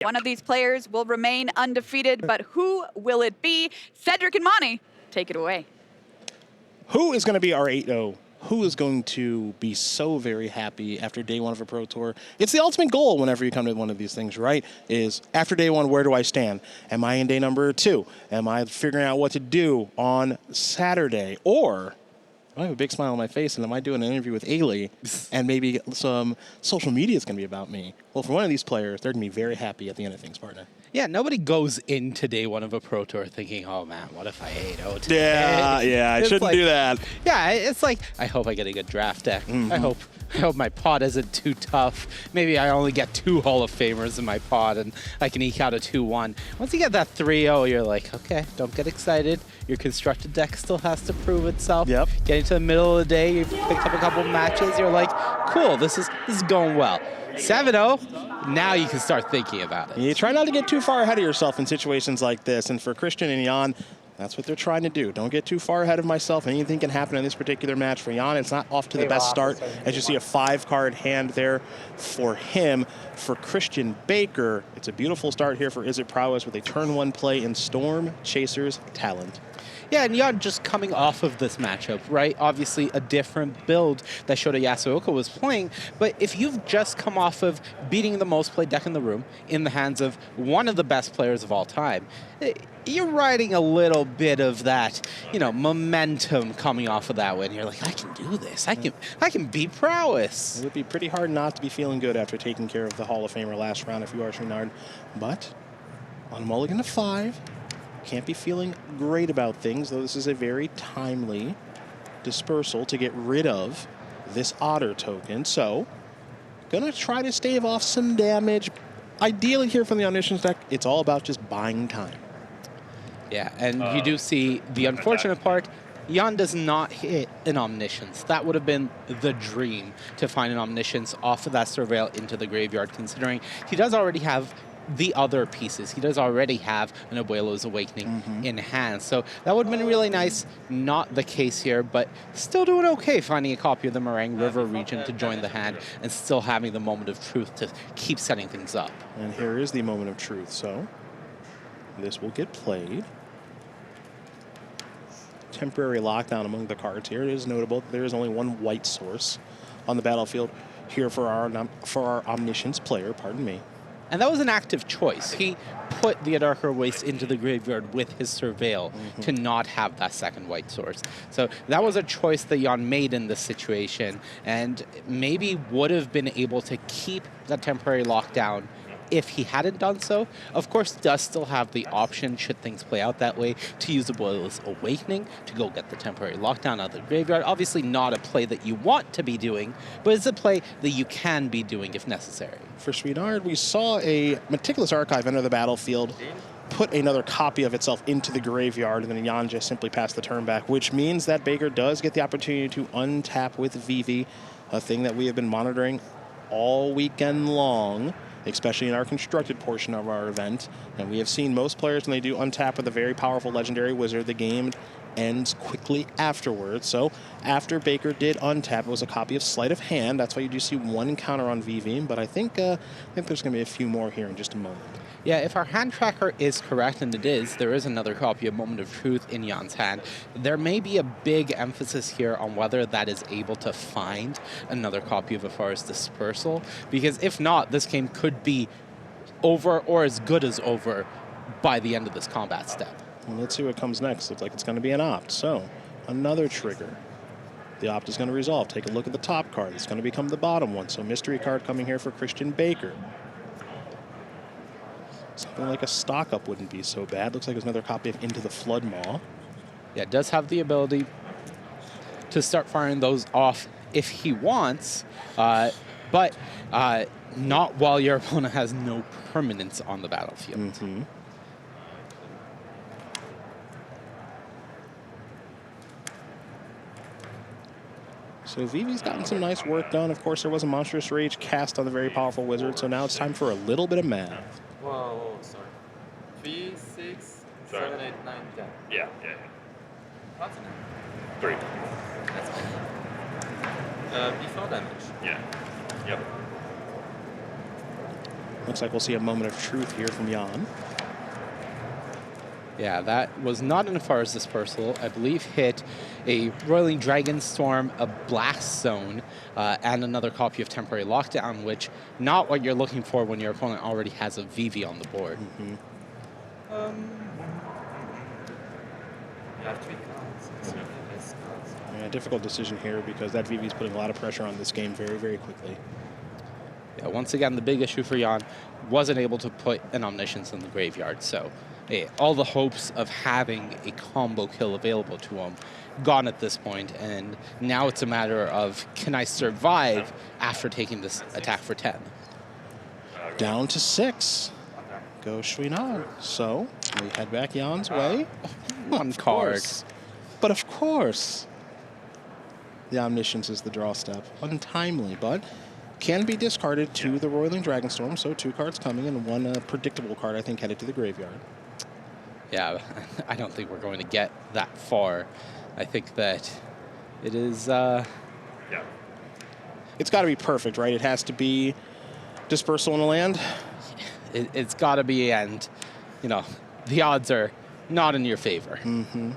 One of these players will remain undefeated, but who will it be? Cedric and Monty, take it away. Who is going to be our 8-0? Who is going to be so very happy after day one of a Pro Tour? It's the ultimate goal whenever you come to one of these things, right? Is after day one, where do I stand? Am I in day number 2? Am I figuring out what to do on Saturday? Or I have a big smile on my face, and am I doing an interview with Ailey, and maybe some social media is going to be about me? Well, for one of these players, they're going to be very happy at the end of things, partner. Yeah, nobody goes into day one of a Pro Tour thinking, oh man, what if I 8-0 today? Yeah, I shouldn't do that. Yeah, it's like, I hope I get a good draft deck. I hope my pod isn't too tough. Maybe I only get 2 Hall of Famers in my pod and I can eke out a 2-1. Once you get that 3-0, you're like, okay, don't get excited. Your constructed deck still has to prove itself. Yep. Getting to the middle of the day, you've picked up a couple matches, you're like, cool, this is going well. 7-0, now you can start thinking about it. You try not to get too far ahead of yourself in situations like this, and for Christian and Yann, that's what they're trying to do. Don't get too far ahead of myself. Anything can happen in this particular match. For Yann, it's not off to the best start. As you see, a 5-card hand there for him. For Christian Baker, it's a beautiful start here for Izzet Prowess with a turn 1 play in Storm Chaser's Talent. Yeah, and Yann just coming off of this matchup, right? Obviously a different build that Shota Yasuoka was playing, but if you've just come off of beating the most played deck in the room in the hands of one of the best players of all time, you're riding a little bit of that, momentum coming off of that win. You're like, I can do this. I can beat Prowess. It would be pretty hard not to be feeling good after taking care of the Hall of Famer last round if you are Chouinard. But on mulligan to 5, can't be feeling great about things, though this is a very timely dispersal to get rid of this Otter token. So, gonna try to stave off some damage. Ideally here from the Omniscience deck, it's all about just buying time. Yeah, and you do see the unfortunate part, Yann does not hit an Omniscience. That would have been the dream, to find an Omniscience off of that Surveil into the graveyard, considering he does already have the other pieces. He does already have an Abuelo's Awakening in hand. So that would have been really nice. Not the case here, but still doing okay finding a copy of the Meringue River region to join the hand and still having the moment of truth to keep setting things up. And here is the moment of truth. So this will get played. Temporary lockdown among the cards here. It is notable that there is only one white source on the battlefield here for our Omniscience player, pardon me. And that was an active choice. He put the Adarkar Waste into the graveyard with his Surveil to not have that second white source. So that was a choice that Yann made in this situation, and maybe would have been able to keep that temporary lockdown if he hadn't done so. Of course, does still have the option, should things play out that way, to use Abuelo's Awakening to go get the temporary lockdown out of the graveyard. Obviously not a play that you want to be doing, but it's a play that you can be doing if necessary. For Chouinard, we saw a Meticulous Archive enter the battlefield, put another copy of itself into the graveyard, and then Yann just simply passed the turn back, which means that Baker does get the opportunity to untap with Vivi, a thing that we have been monitoring all weekend long, especially in our constructed portion of our event. And we have seen most players, when they do untap with a very powerful legendary wizard, the game ends quickly afterwards. So after Baker did untap, it was a copy of Sleight of Hand. That's why you do see one counter on Vivi, but I think there's going to be a few more here in just a moment. Yeah, if our hand tracker is correct, and it is, there is another copy of Moment of Truth in Yann's hand. There may be a big emphasis here on whether that is able to find another copy of Afar's Dispersal, because if not, this game could be over or as good as over by the end of this combat step. Well, let's see what comes next. Looks like it's going to be an opt. So, another trigger. The opt is going to resolve. Take a look at the top card. It's going to become the bottom one. So, mystery card coming here for Christian Baker. Something like a stock up wouldn't be so bad. Looks like there's another copy of Into the Flood Maw. Yeah, it does have the ability to start firing those off if he wants, but not while your opponent has no permanence on the battlefield. So Vivi's gotten some nice work done. Of course, there was a Monstrous Rage cast on the very powerful wizard, so now it's time for a little bit of math. Whoa, sorry. 3, 6, 7, 8, 9, 10. Yeah. What's it? 3. That's fine. Before damage. Yeah. Yep. Looks like we'll see a moment of truth here from Yann. Yeah, that was not an Afar's Dispersal. I believe hit a Roiling Dragon Storm, a Blast Zone, and another copy of Temporary Lockdown, which not what you're looking for when your opponent already has a VV on the board. You have 3 cards. It's really best cards. Yeah, difficult decision here because that VV is putting a lot of pressure on this game very, very quickly. Yeah, once again, the big issue for Yann wasn't able to put an Omniscience in the graveyard, so all the hopes of having a combo kill available to him gone at this point, and now it's a matter of, can I survive after taking this attack for 10? Down to 6. Go Chouinard. So we head back Yann's way. One card. But of course, the Omniscience is the draw step. Untimely, but can be discarded to the Roiling Dragonstorm. So 2 cards coming and 1 predictable card, I think, headed to the graveyard. Yeah, I don't think we're going to get that far. I think that it is... It's got to be perfect, right? It has to be Dispersal in a land. It's got to be, and, you know, the odds are not in your favor. And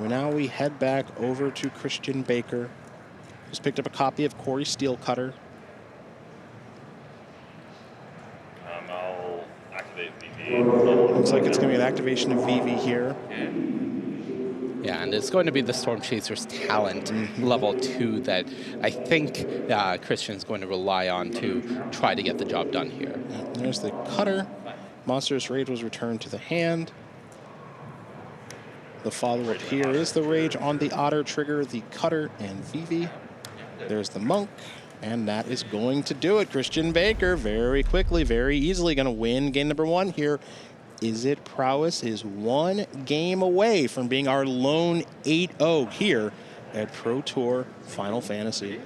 now we head back over to Christian Baker, who's picked up a copy of Corey Steelcutter. I'll activate VV. Looks like it's going to be an activation of VV here. Yeah, and it's going to be the Storm Chaser's talent level 2 that I think Christian's going to rely on to try to get the job done here. There's the Cutter. Monstrous Rage was returned to the hand. The follow-up here is the Rage on the Otter, trigger the Cutter and VV. There's the Monk, and that is going to do it. Christian Baker very quickly, very easily going to win game number 1 here. Is It Prowess is 1 game away from being our lone 8-0 here at Pro Tour Final Fantasy.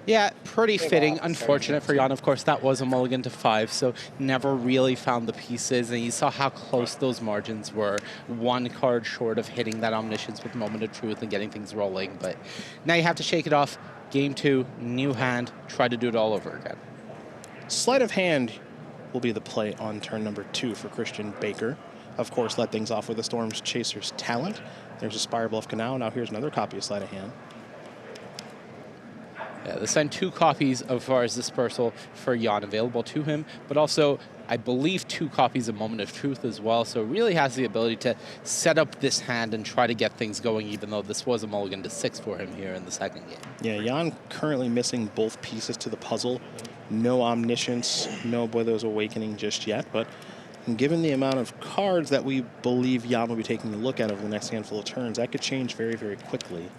Yeah, pretty fitting. Unfortunate for Yann, of course, that was a mulligan to 5, so never really found the pieces, and you saw how close those margins were. 1 card short of hitting that Omniscience with Moment of Truth and getting things rolling, but now you have to shake it off. Game 2, new hand, try to do it all over again. Sleight of hand will be the play on turn number 2 for Christian Baker. Of course, let things off with the Storm Chaser's talent. There's a Spire Bluff Canal. Now here's another copy of Sleight of Hand. Yeah, they sent 2 copies of Afar's Dispersal for Yann available to him, but also, I believe, 2 copies of Moment of Truth as well, so really has the ability to set up this hand and try to get things going, even though this was a mulligan to 6 for him here in the second game. Yeah, Yann currently missing both pieces to the puzzle. No Omniscience, no Boiler's Awakening just yet, but given the amount of cards that we believe Yann will be taking a look at over the next handful of turns, that could change very, very quickly.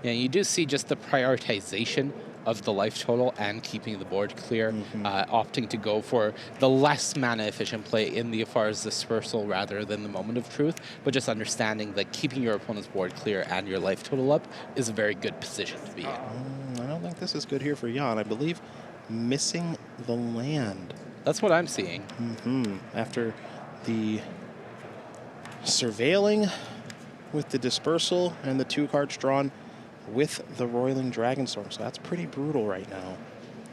Yeah, you do see just the prioritization of the life total and keeping the board clear, opting to go for the less mana efficient play in the Afar's Dispersal rather than the Moment of Truth, but just understanding that keeping your opponent's board clear and your life total up is a very good position to be in. I don't think this is good here for Yann. I believe missing the land. That's what I'm seeing. After the surveilling with the Dispersal and the 2 cards drawn with the Roiling Dragonstorm. So that's pretty brutal right now.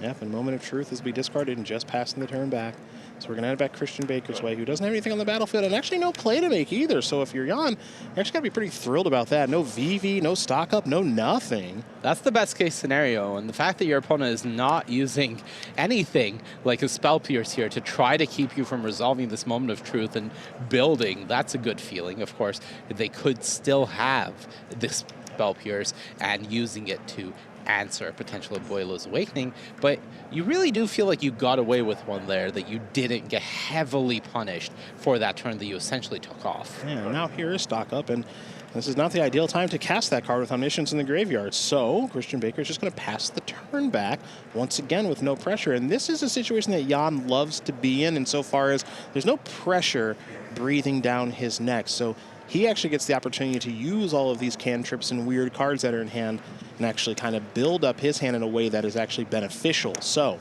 Yep, and Moment of Truth is to be discarded and just passing the turn back. So we're going to head back Christian Baker's way, who doesn't have anything on the battlefield, and actually no play to make either. So if you're Yann, you actually got to be pretty thrilled about that. No VV, no stock up, no nothing. That's the best case scenario, and the fact that your opponent is not using anything like a Spell Pierce here to try to keep you from resolving this Moment of Truth and building, that's a good feeling. Of course, they could still have this Spell Pierce and using it to answer a potential Boiler's Awakening, but you really do feel like you got away with one there, that you didn't get heavily punished for that turn that you essentially took off. Yeah, now here is stock up, and this is not the ideal time to cast that card with Omniscience in the graveyard. So Christian Baker is just going to pass the turn back once again with no pressure, and this is a situation that Yann loves to be in insofar as there's no pressure breathing down his neck. So he actually gets the opportunity to use all of these cantrips and weird cards that are in hand and actually kind of build up his hand in a way that is actually beneficial. So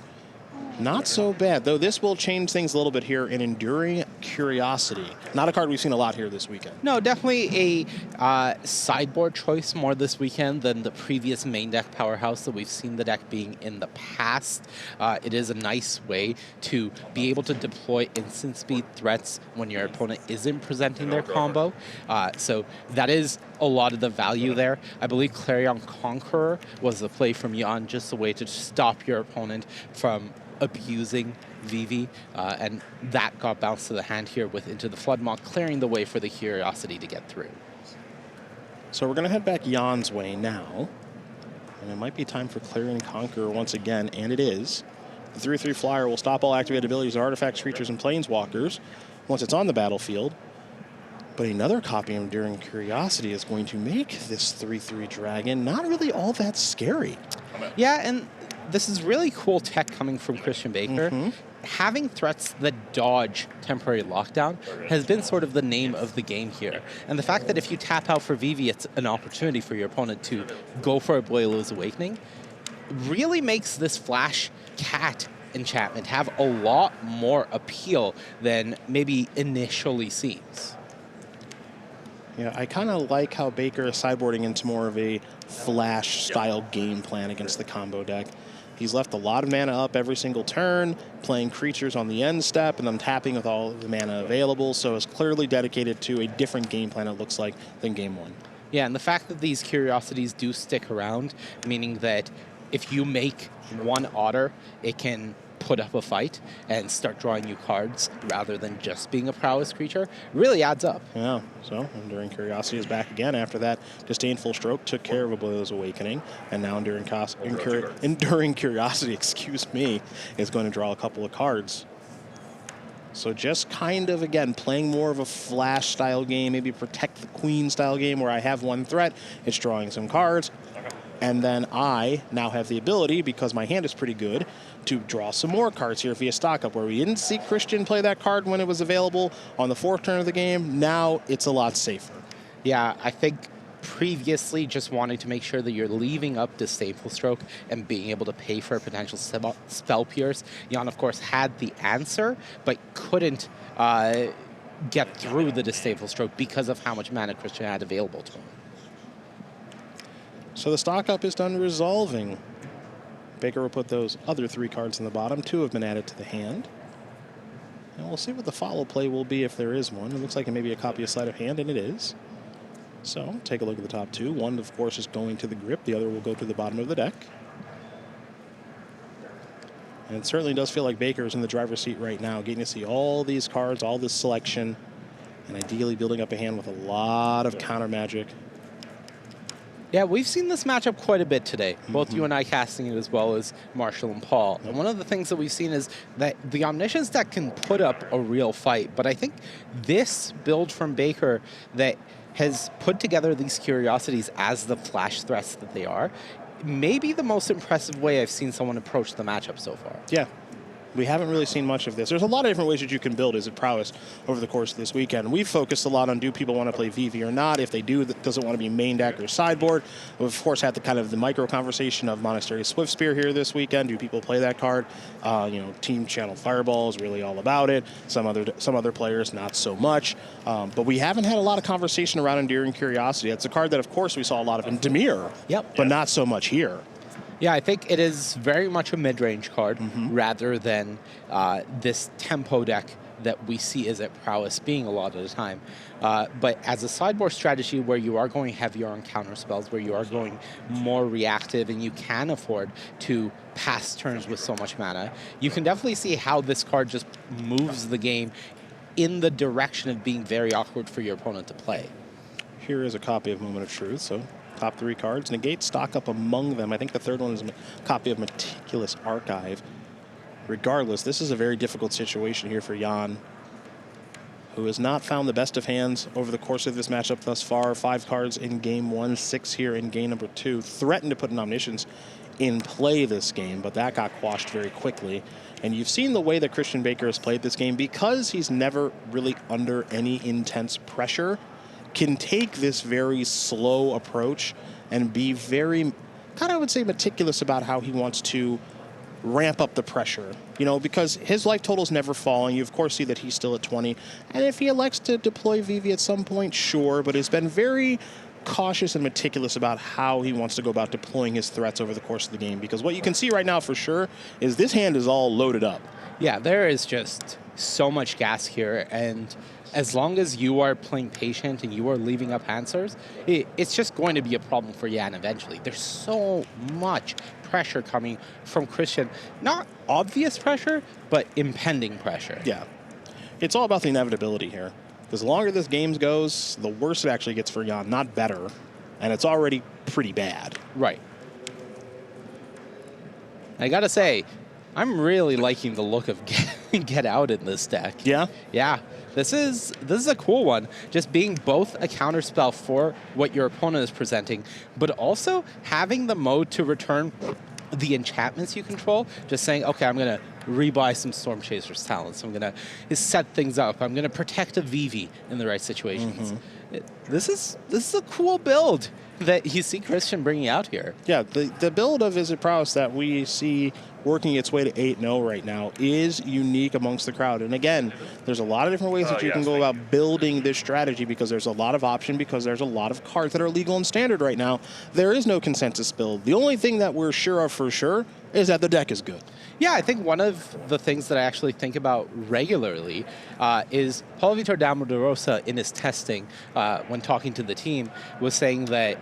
Not so bad, though this will change things a little bit here in Enduring Curiosity. Not a card we've seen a lot here this weekend. No, definitely a sideboard choice more this weekend than the previous main deck powerhouse that we've seen the deck being in the past. It is a nice way to be able to deploy instant speed threats when your opponent isn't presenting their combo. So that is a lot of the value there. I believe Clarion Conqueror was the play from Yann, just a way to stop your opponent from abusing Vivi, and that got bounced to the hand here with Into the Floodmaw, clearing the way for the Curiosity to get through. So we're going to head back Yann's way now, and it might be time for Clarion Conqueror once again, and it is. The 3/3 flyer will stop all activated abilities of artifacts, creatures, and planeswalkers once it's on the battlefield. But another copy of Enduring Curiosity is going to make this 3/3 dragon not really all that scary. Yeah, and this is really cool tech coming from Christian Baker. Having threats that dodge temporary lockdown has been sort of the name of the game here. And the fact that if you tap out for Vivi, it's an opportunity for your opponent to go for a Boilo's Awakening really makes this Flash Cat enchantment have a lot more appeal than maybe initially seems. Yeah, I kind of like how Baker is sideboarding into more of a Flash-style game plan against the combo deck. He's left a lot of mana up every single turn, playing creatures on the end step, and then tapping with all of the mana available, so it's clearly dedicated to a different game plan, it looks like, than Game 1. Yeah, and the fact that these Curiosities do stick around, meaning that if you make one otter, it can put up a fight and start drawing you cards rather than just being a prowess creature, really adds up. Yeah, so Enduring Curiosity is back again after that Disdainful Stroke took care of a Boiler's Awakening, and now Enduring Curiosity, excuse me, is going to draw a couple of cards. So just kind of, again, playing more of a Flash-style game, maybe Protect the Queen-style game where I have one threat, it's drawing some cards, and then I now have the ability, because my hand is pretty good, to draw some more cards here via stock up, where we didn't see Christian play that card when it was available on the fourth turn of the game. Now it's a lot safer. Yeah, I think previously just wanting to make sure that you're leaving up Disdainful Stroke and being able to pay for a potential Spell Pierce. Yann, of course, had the answer, but couldn't get through the Disdainful Stroke because of how much mana Christian had available to him. So the stock up is done resolving. Baker will put those other 3 cards in the bottom. 2 have been added to the hand. And we'll see what the follow play will be if there is one. It looks like it may be a copy of Sleight of Hand, and it is. So take a look at the top 2. One, of course, is going to the grip. The other will go to the bottom of the deck. And it certainly does feel like Baker is in the driver's seat right now, getting to see all these cards, all this selection, and ideally building up a hand with a lot of counter magic. Yeah, we've seen this matchup quite a bit today, both you and I casting it as well as Marshall and Paul. And one of the things that we've seen is that the Omniscience deck can put up a real fight, but I think this build from Baker that has put together these Curiosities as the flash threats that they are, may be the most impressive way I've seen someone approach the matchup so far. Yeah. We haven't really seen much of this. There's a lot of different ways that you can build as a prowess over the course of this weekend. We've focused a lot on do people want to play VV or not. If they do, that doesn't want to be main deck or sideboard. We've, of course, had the kind of the micro conversation of Monastery Swift Spear here this weekend. Do people play that card? Team Channel Fireball is really all about it. Some other players, not so much. But we haven't had a lot of conversation around Enduring Curiosity. It's a card that, of course, we saw a lot of in Dimir, but not so much here. Yeah, I think it is very much a mid-range card rather than this tempo deck that we see as at prowess being a lot of the time. But as a sideboard strategy where you are going heavier on counter spells, where you are going more reactive and you can afford to pass turns with so much mana, you can definitely see how this card just moves the game in the direction of being very awkward for your opponent to play. Here is a copy of Moment of Truth, so top 3 cards. Negate stock up among them. I think the third one is a copy of Meticulous Archive. Regardless, this is a very difficult situation here for Yann, who has not found the best of hands over the course of this matchup thus far. 5 cards in game 1, 6 here in game number 2. Threatened to put an Omniscience in play this game, but that got quashed very quickly. And you've seen the way that Christian Baker has played this game, because he's never really under any intense pressure, can take this very slow approach and be very, kind of, I would say, meticulous about how he wants to ramp up the pressure, because his life total's never falling. You, of course, see that he's still at 20. And if he elects to deploy Vivi at some point, sure, but has been very cautious and meticulous about how he wants to go about deploying his threats over the course of the game, because what you can see right now for sure is this hand is all loaded up. Yeah, there is just so much gas here, and as long as you are playing patient and you are leaving up answers, it's just going to be a problem for Yann eventually. There's so much pressure coming from Christian. Not obvious pressure, but impending pressure. Yeah. It's all about the inevitability here. Because the longer this game goes, the worse it actually gets for Yann, not better. And it's already pretty bad. Right. I gotta say, I'm really liking the look of Get Out in this deck. Yeah? Yeah. This is a cool one. Just being both a counterspell for what your opponent is presenting, but also having the mode to return the enchantments you control. Just saying, okay, I'm going to rebuy some Storm Chaser's talents. I'm going to set things up. I'm going to protect a Vivi in the right situations. This is a cool build that you see Christian bringing out here. Yeah, the build of Izzet Prowess that we see working its way to 8-0 right now is unique amongst the crowd. And again, there's a lot of different ways that you can go about building this strategy, because there's a lot of option, because there's a lot of cards that are legal and standard right now. There is no consensus build. The only thing that we're sure of for sure is that the deck is good. Yeah, I think one of the things that I actually think about regularly is Paulo Vitor Damarosa in his testing when talking to the team was saying that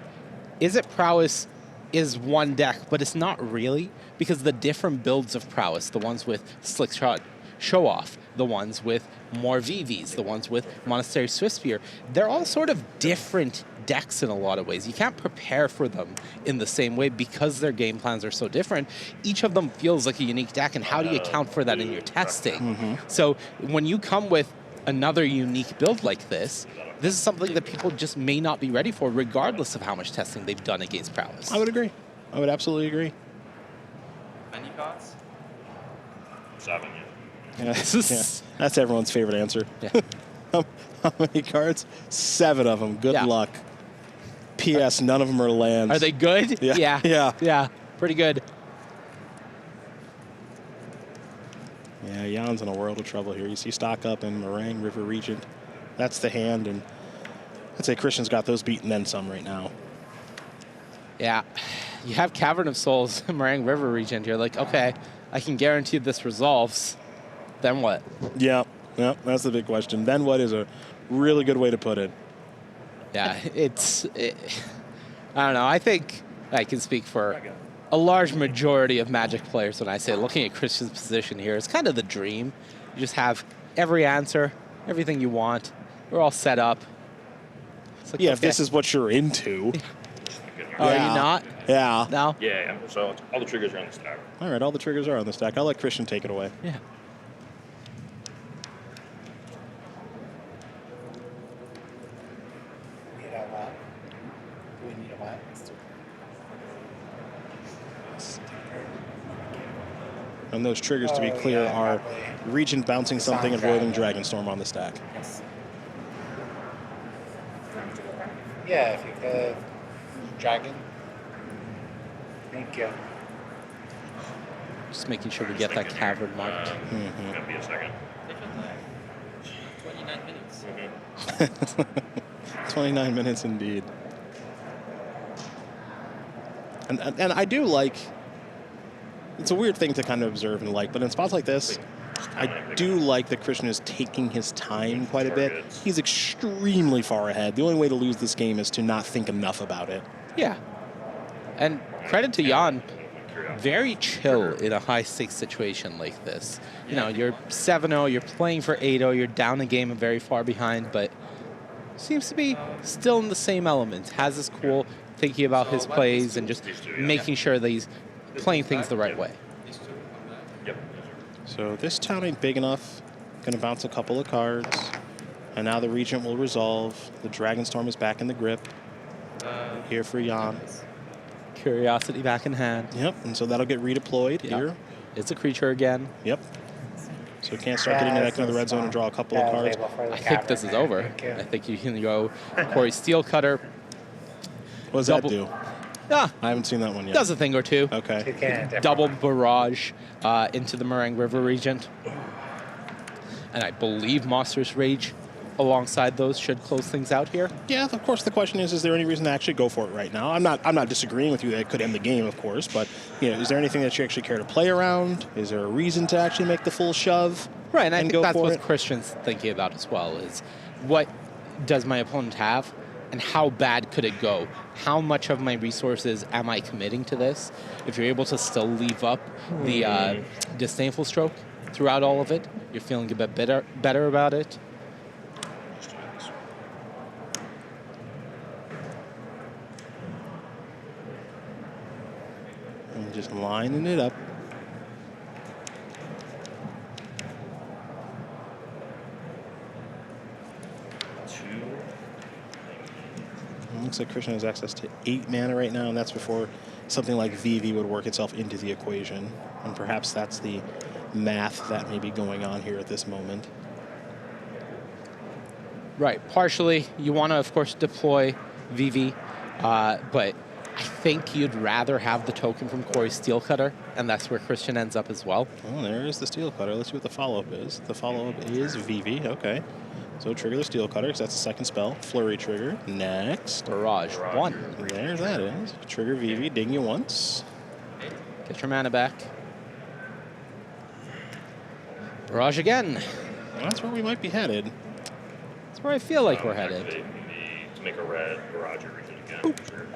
Izzet Prowess is one deck, but it's not really, because the different builds of Prowess, the ones with Slick Shot Show Off, the ones with more VVs, the ones with Monastery Swiftspear, they're all sort of different decks in a lot of ways. You can't prepare for them in the same way because their game plans are so different. Each of them feels like a unique deck, and how do you account for that in your testing? So when you come with another unique build like this is something that people just may not be ready for, regardless of how much testing they've done against Prowess. I would agree. I would absolutely agree. Many cards? 7, yeah. Yeah, that's everyone's favorite answer. Yeah. How many cards? 7 of them. Good luck. P.S. None of them are lands. Are they good? Yeah. Yeah. Pretty good. Yeah, Yann's in a world of trouble here. You see Stock Up and Meringue, River Regent. That's the hand, and I'd say Christian's got those beaten then some right now. Yeah. You have Cavern of Souls, Meringue River Regent. You're like, okay, I can guarantee this resolves. Then what? Yeah, that's the big question. Then what is a really good way to put it. Yeah, I don't know. I think I can speak for a large majority of Magic players when I say looking at Christian's position here. It's kind of the dream. You just have every answer, everything you want. We're all set up. Like, yeah, okay. If this is what you're into. Oh, are you not? Yeah. No? Yeah. So all the triggers are on the stack. All right, all the triggers are on the stack. I'll let Christian take it away. Yeah. And those triggers, to be clear, are Regent bouncing something and Roiling Dragonstorm on the stack. Yes. Yeah, if you could. Dragon. Thank you. Just making sure we get that cavern marked. Gonna be a second. 29 minutes. 29 minutes indeed. And I do like, it's a weird thing to kind of observe and like, but in spots like this, I do like that Christian is taking his time quite a bit. He's extremely far ahead. The only way to lose this game is to not think enough about it. Yeah. And credit to Yann, very chill in a high-stakes situation like this. You know, you're 7-0, you're playing for 8-0, you're down a game and very far behind, but seems to be still in the same element. Has his cool, thinking about his plays and just making sure that he's playing things the right way. Yep. So this town ain't big enough. Gonna bounce a couple of cards. And now the Regent will resolve. The Dragonstorm is back in the grip. Here for Yann. Curiosity back in hand. Yep, and so that'll get redeployed here. It's a creature again. Yep. So can't start getting back into the red zone and draw a couple of cards. I think this is over. I think you can go Quarry Steel Cutter. What does that do? Ah, I haven't seen that one yet. does a thing or two. Okay. Toucan. Double barrage into the Meringue River region. And I believe Monstrous Rage alongside those should close things out here. Yeah, of course. The question is there any reason to actually go for it right now? I'm not disagreeing with you that it could end the game, of course, but is there anything that you actually care to play around? Is there a reason to actually make the full shove? Right, and I think go that's for what it? Christian's thinking about as well, is what does my opponent have, and how bad could it go? How much of my resources am I committing to this? If you're able to still leave up the disdainful stroke throughout all of it, you're feeling a bit better about it. Let's do this. And just lining it up. Looks like Christian has access to 8 mana right now, and that's before something like VV would work itself into the equation. And perhaps that's the math that may be going on here at this moment. Right, partially, you want to, of course, deploy VV, but I think you'd rather have the token from Corey's Steel Cutter, and that's where Christian ends up as well. Oh, there is the Steel Cutter. Let's see what the follow-up is. The follow-up is VV, okay. So trigger the Steel Cutter, because that's the second spell. Flurry trigger. Next. Barrage, 1. There that is. Trigger VV, ding you once. Get your mana back. Barrage again. That's where we might be headed. That's where I feel like we're headed. Activate VV to make a red barrage region again. Sure.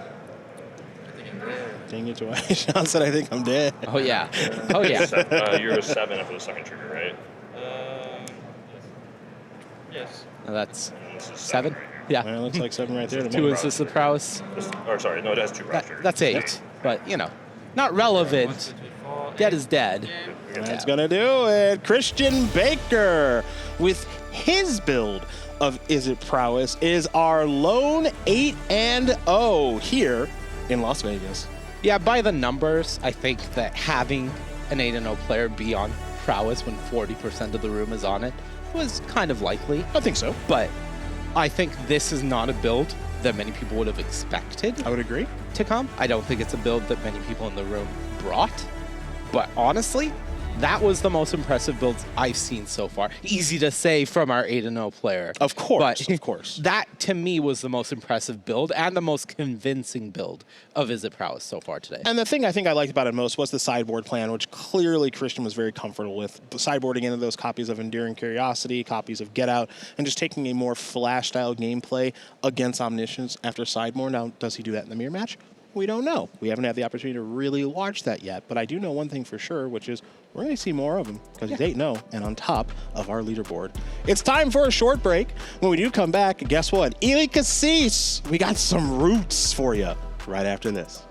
Ding it twice. Sean said, I think I'm dead. Oh, yeah. Oh, yeah. You're a 7 after the second trigger, right? Yes. Now that's And this is 7. right here. Yeah. That looks like 7 right there to 2 me. instances of prowess. Or sorry, no, it has 2 barrage triggers. That's 8. But, not relevant. 1, 2, 3, 4. Dead is dead. That's going to do it. Christian Baker with his build of Is It Prowess is our lone 8-0 here in Las Vegas. Yeah, by the numbers, I think that having an 8-0 player be on prowess when 40% of the room is on it was kind of likely. I think so. But I think this is not a build that many people would have expected I would agree. to come. I don't think it's a build that many people in the room brought. But honestly, that was the most impressive build I've seen so far. Easy to say from our 8-0 player. Of course, But of course. That, to me, was the most impressive build and the most convincing build of Is It Prowess so far today. And the thing I think I liked about it most was the sideboard plan, which clearly Christian was very comfortable with. Sideboarding into those copies of Enduring Curiosity, copies of Get Out, and just taking a more Flash-style gameplay against Omniscience after sideboard. Now, does he do that in the mirror match? We don't know. We haven't had the opportunity to really watch that yet, but I do know one thing for sure, which is we're going to see more of him because he's 8-0 and on top of our leaderboard. It's time for a short break. When we do come back, guess what? Eli Kassis, we got some roots for you right after this.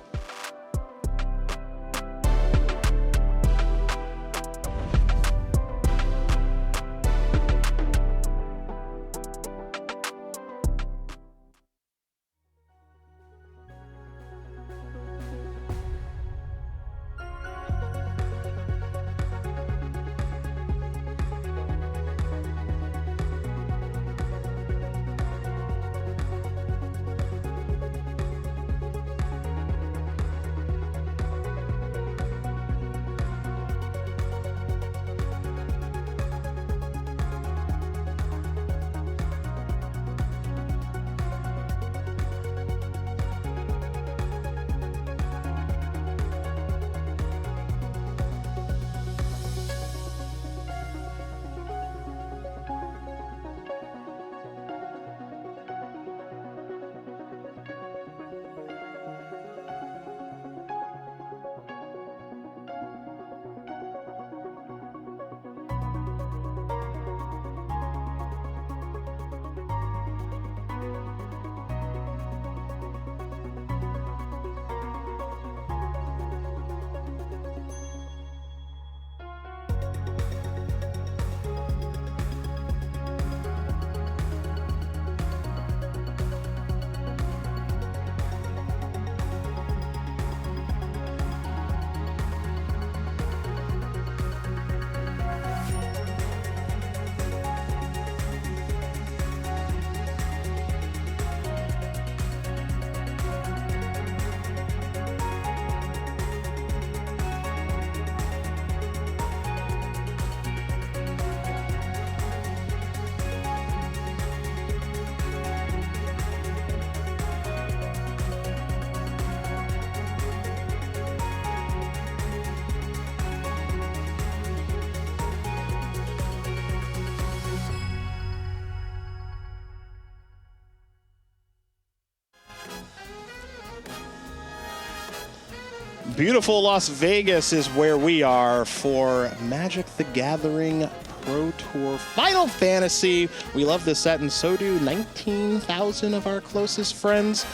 Beautiful Las Vegas is where we are for Magic the Gathering Pro Tour Final Fantasy. We love this set, and so do 19,000 of our closest friends.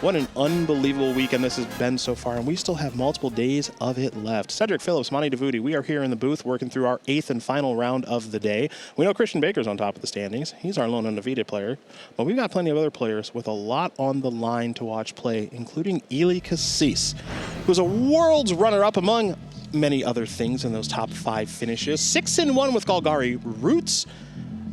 What an unbelievable weekend this has been so far, and we still have multiple days of it left. Cedric Phillips, Monty DeVuti, we are here in the booth working through our 8th and final round of the day. We know Christian Baker's on top of the standings. He's our lone undefeated player, but we've got plenty of other players with a lot on the line to watch play, including Ely Kassis, who's a world's runner-up among many other things in those top 5 finishes. 6-1 with Golgari Roots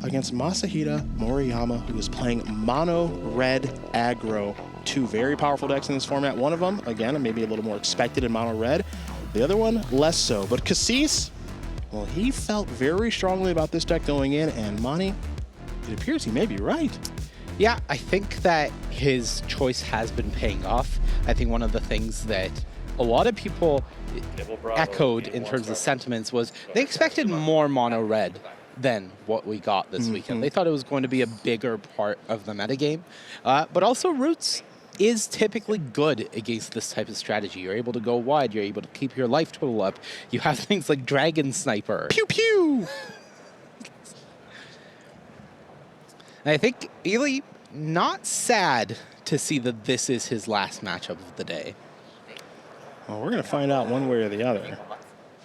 against Masahide Moriyama, who is playing mono red aggro. 2 very powerful decks in this format. One of them, again, maybe a little more expected in mono red. The other one, less so. But Kassis, well, he felt very strongly about this deck going in, and Monty, it appears he may be right. Yeah, I think that his choice has been paying off. I think one of the things that a lot of people echoed in terms of sentiments was they expected more mono red than what we got this weekend. They thought it was going to be a bigger part of the metagame. But also Roots is typically good against this type of strategy. You're able to go wide. You're able to keep your life total up. You have things like Dragon Sniper. Pew pew! And I think Ely, not sad to see that this is his last matchup of the day. Well, we're going to find out one way or the other.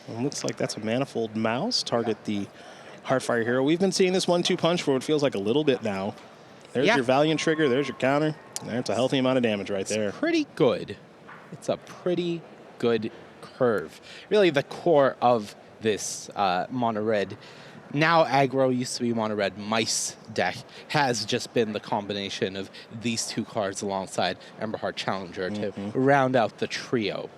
It looks like that's a Manifold Mouse. Target the Heartfire Hero. We've been seeing this 1-2 punch for what feels like a little bit now. There's your Valiant trigger. There's your counter. That's a healthy amount of damage right there. Pretty good. It's a pretty good curve. Really the core of this mono red, now aggro, used to be mono red mice deck, has just been the combination of these 2 cards alongside Emberheart Challenger to round out the trio.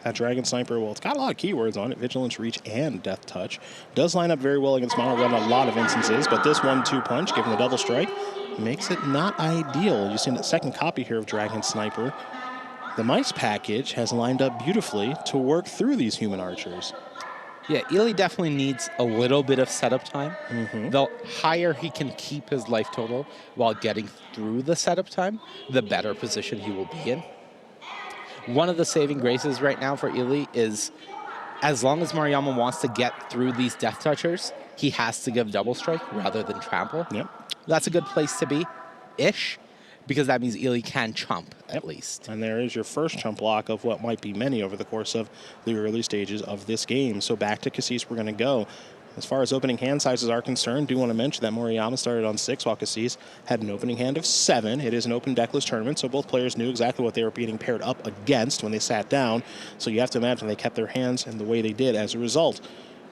That Dragon Sniper, well, it's got a lot of keywords on it. Vigilance, Reach, and Death Touch. Does line up very well against mono red in a lot of instances, but this 1-2 punch, given the double strike, makes it not ideal. You see that second copy here of Dragon Sniper. The Mice package has lined up beautifully to work through these human archers. Yeah, Ely definitely needs a little bit of setup time. The higher he can keep his life total while getting through the setup time, the better position he will be in. One of the saving graces right now for Ely is, as long as Moriyama wants to get through these Death Touchers, he has to give Double Strike rather than Trample. That's a good place to be-ish, because that means Ely can chump, at least. And there is your first chump block of what might be many over the course of the early stages of this game. So back to Kassis we're going to go. As far as opening hand sizes are concerned, do want to mention that Moriyama started on 6 while Kassis had an opening hand of 7. It is an open deckless tournament, so both players knew exactly what they were being paired up against when they sat down. So you have to imagine they kept their hands in the way they did as a result.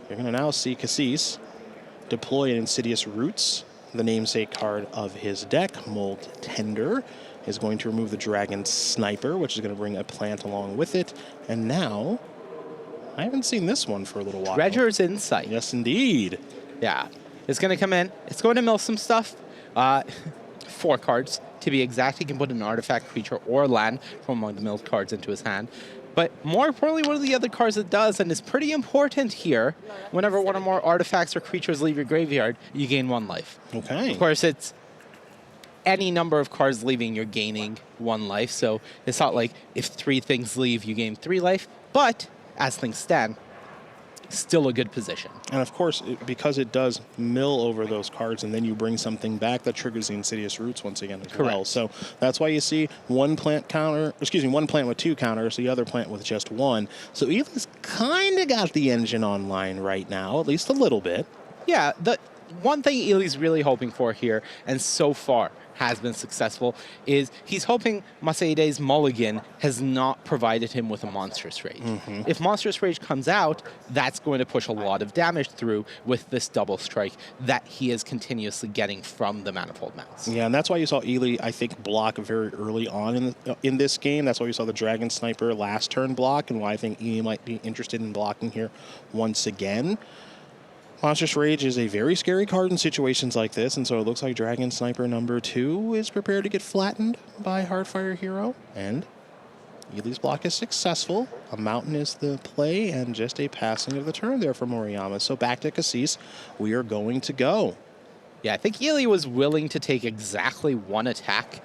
You're going to now see Kassis deploy an Insidious Roots, the namesake card of his deck. Mold Tender is going to remove the Dragon Sniper, which is going to bring a plant along with it. And now, I haven't seen this one for a little while. Treasure's Insight. Yes, indeed. Yeah. It's going to come in. It's going to mill some stuff. 4 cards, to be exact. He can put an artifact, creature, or land from among the milled cards into his hand. But more importantly, one of the other cards it does, and is pretty important here, whenever one or more artifacts or creatures leave your graveyard, you gain 1 life. Okay. Of course, it's any number of cards leaving, you're gaining 1 life. So it's not like if 3 things leave, you gain 3 life. But as things stand, still a good position. And of course, because it does mill over those cards and then you bring something back, that triggers the Insidious Roots once again as well. So that's why you see 1 plant counter, excuse me, 1 plant with 2 counters, the other plant with just 1. So Ely's kind of got the engine online right now, at least a little bit. Yeah, the one thing Ely's really hoping for here, and so far has been successful, is he's hoping Masahide's mulligan has not provided him with a Monstrous Rage. If Monstrous Rage comes out, that's going to push a lot of damage through with this double strike that he is continuously getting from the Manifold Mouse. Yeah, and that's why you saw Ely, I think, block very early on in this game. That's why you saw the Dragon Sniper last turn block, and why I think Ely might be interested in blocking here once again. Monstrous Rage is a very scary card in situations like this, and so it looks like Dragon Sniper number 2 is prepared to get flattened by Heartfire Hero, and Ely's block is successful. A mountain is the play, and just a passing of the turn there for Moriyama. So back to Kassis, we are going to go. Yeah, I think Ely was willing to take exactly one attack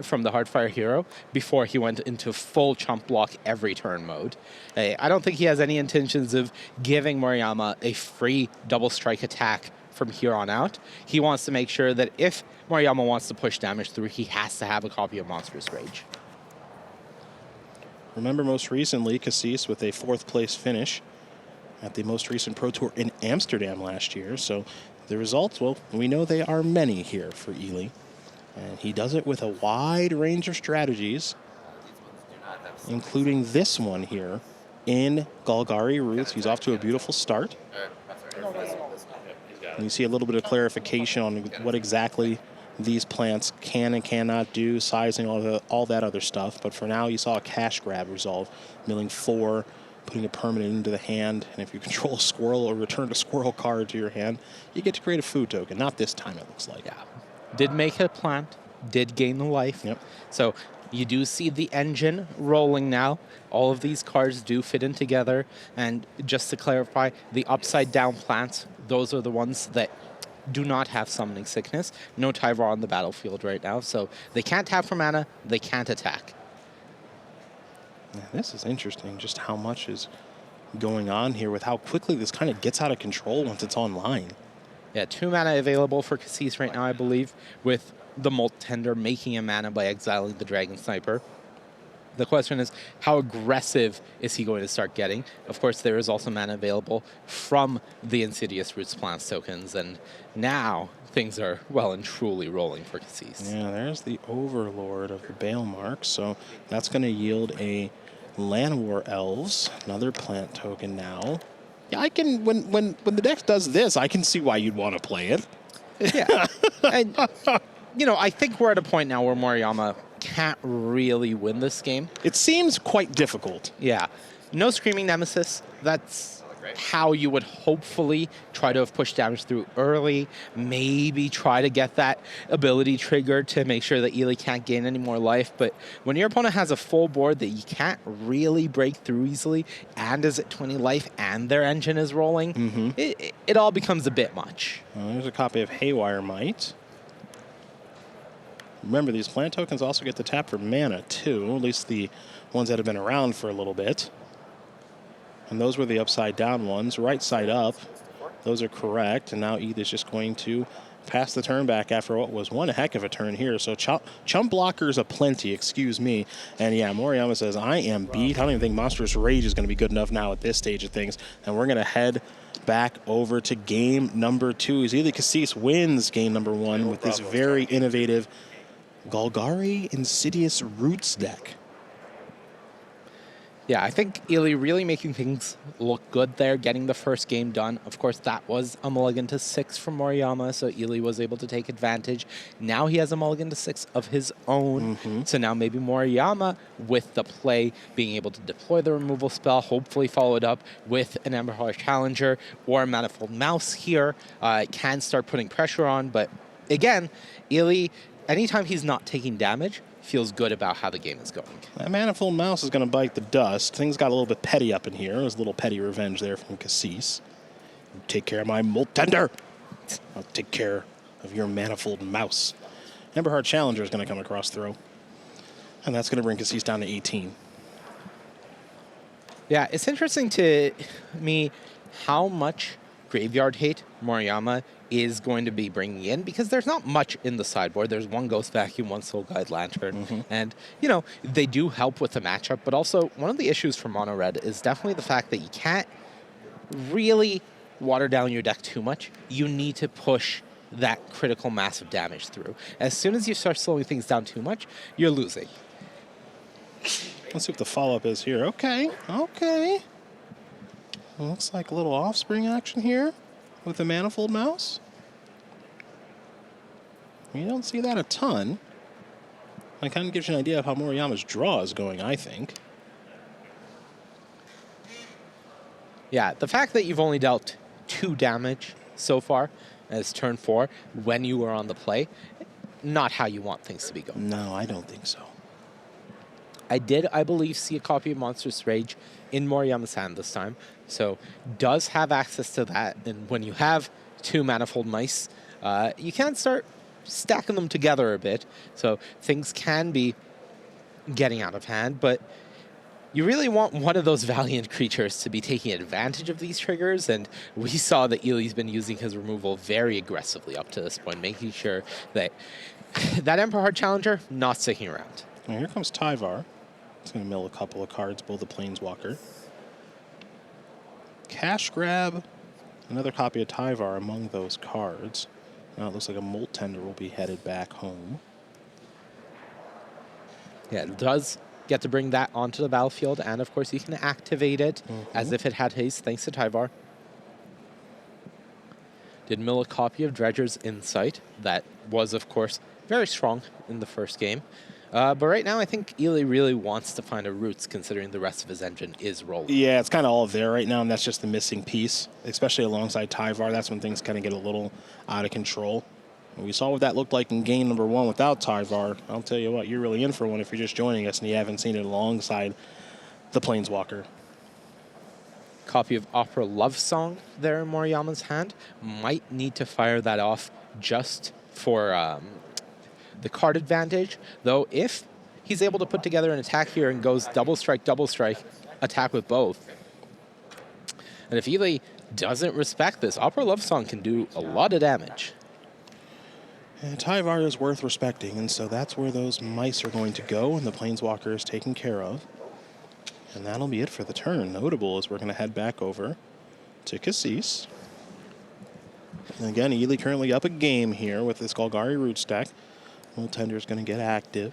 from the Hardfire hero before he went into full chump block every turn mode. I don't think he has any intentions of giving Moriyama a free double strike attack from here on out. He wants to make sure that if Moriyama wants to push damage through, he has to have a copy of Monstrous Rage. Remember most recently, Kassis with a 4th place finish at the most recent Pro Tour in Amsterdam last year. So the results, well, we know they are many here for Ely. And he does it with a wide range of strategies, including this one here in Golgari Roots. He's off to a beautiful start. And you see a little bit of clarification on what exactly these plants can and cannot do, sizing, all that other stuff. But for now, you saw a cash grab resolve, milling 4, putting a permanent into the hand, and if you control a squirrel or return a squirrel card to your hand, you get to create a food token. Not this time, it looks like. Yeah. Did make a plant, did gain the life. Yep. So you do see the engine rolling now. All of these cards do fit in together. And just to clarify, the upside down plants, those are the ones that do not have summoning sickness. No Tyvar on the battlefield right now, so they can't tap for mana, they can't attack. Yeah, this is interesting, just how much is going on here with how quickly this kind of gets out of control once it's online. Yeah, 2 mana available for Kassis right now, I believe, with the Molt Tender making a mana by exiling the Dragon Sniper. The question is, how aggressive is he going to start getting? Of course, there is also mana available from the Insidious Roots Plants tokens, and now things are well and truly rolling for Kassis. Yeah, there's the Overlord of the Bale Mark, so that's going to yield a Llanowar Elves, another plant token now. Yeah, I can, when the deck does this, I can see why you'd want to play it. Yeah. And, you know, I think we're at a point now where Moriyama can't really win this game. It seems quite difficult. Yeah. No Screaming Nemesis. That's how you would hopefully try to have pushed damage through early. Maybe try to get that ability triggered to make sure that Ely can't gain any more life. But when your opponent has a full board that you can't really break through easily and is at 20 life and their engine is rolling, it all becomes a bit much. There's a copy of Haywire Might. Remember, these plant tokens also get to tap for mana, too, at least the ones that have been around for a little bit. And those were the upside-down ones. Right side up, those are correct. And now Eth is just going to pass the turn back after what was one heck of a turn here. So chump blockers aplenty, excuse me. And yeah, Moriyama says, I am beat. I don't even think Monstrous Rage is going to be good enough now at this stage of things. And we're going to head back over to game number 2. Ely Kassis wins game number 1 with this very innovative Golgari Insidious Roots deck. Yeah, I think Ely really making things look good there, getting the first game done. Of course, that was a mulligan to 6 from Moriyama, so Ely was able to take advantage. Now he has a mulligan to 6 of his own. So now maybe Moriyama, with the play, being able to deploy the removal spell, hopefully followed up with an Emberheart Challenger or a Manifold Mouse here, can start putting pressure on. But again, Ely, anytime he's not taking damage, feels good about how the game is going. That Manifold Mouse is going to bite the dust. Things got a little bit petty up in here. There's a little petty revenge there from Kassis. Take care of my Molt Tender. I'll take care of your Manifold Mouse. Emberheart Challenger is going to come across throw. And that's going to bring Kassis down to 18. Yeah, it's interesting to me how much graveyard hate Moriyama is going to be bringing in, because there's not much in the sideboard. There's one Ghost Vacuum, one Soul Guide Lantern, and, you know, they do help with the matchup, but also one of the issues for Mono Red is definitely the fact that you can't really water down your deck too much. You need to push that critical mass of damage through. As soon as you start slowing things down too much, you're losing. Let's see what the follow-up is here. Okay. Looks like a little offspring action here with the Manifold Mouse. You don't see that a ton. It kind of gives you an idea of how Moriyama's draw is going, I think. Yeah, the fact that you've only dealt 2 damage so far as turn 4 when you were on the play, not how you want things to be going. No, I don't think so. I did, I believe, see a copy of Monstrous Rage in Moriyama's hand this time, so does have access to that. And when you have 2 Manifold Mice, you can start stacking them together a bit. So things can be getting out of hand, but you really want one of those valiant creatures to be taking advantage of these triggers, and we saw that Ely's been using his removal very aggressively up to this point, making sure that that Emperor Heart Challenger not sticking around. Now here comes Tyvar. He's going to mill a couple of cards, build the Planeswalker. Cash grab, another copy of Tyvar among those cards. Now it looks like a Molt Tender will be headed back home. Yeah, it does get to bring that onto the battlefield, and of course you can activate it as if it had haste, thanks to Tyvar. Did mill a copy of Dredger's Insight. That was, of course, very strong in the first game. But right now, I think Ely really wants to find a Roots, considering the rest of his engine is rolling. Yeah, it's kind of all there right now, and that's just the missing piece, especially alongside Tyvar. That's when things kind of get a little out of control. We saw what that looked like in game number 1 without Tyvar. I'll tell you what, you're really in for one if you're just joining us and you haven't seen it alongside the Planeswalker. Copy of Opera Love Song there in Moriyama's hand. Might need to fire that off just for the card advantage. Though if he's able to put together an attack here and goes double strike, attack with both. And if Ely doesn't respect this, Opera Love Song can do a lot of damage. And Tyvar is worth respecting, and so that's where those mice are going to go, and the Planeswalker is taken care of. And that'll be it for the turn. Notable is we're going to head back over to Kassis. And again, Ely currently up a game here with this Golgari Root stack. Molt Tender is going to get active.